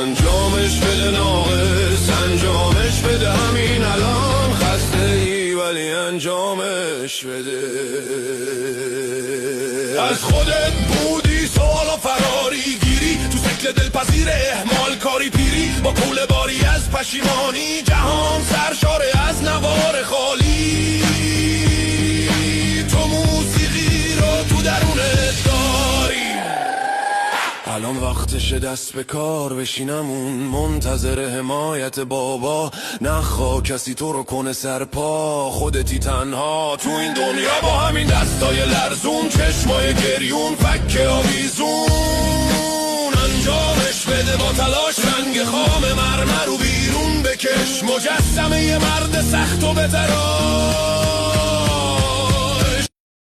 انجامش بده ناقص، انجامش بده همین الان. خسته ای ولی انجامش بده. از خودت بودی سوال و فراری گیری، تو سکل دلپذیر اهمال کاری پیری، با کوله باری از پشیمانی جهان سرشاره از نوار خالی. تو موسیقی رو تو درونت داری. الان وقتشه دست به کار بشینمون، منتظر حمایت بابا. نخوا کسی تو رو کنه سرپا، خودتی تنها تو این دنیا با همین دستای لرزون، چشمای گریون، فک آویزون. انجامش بده با تلاش، رنگ خام مرمر رو بیرون بکش، مجسمه یه مرد سخت و بتراش.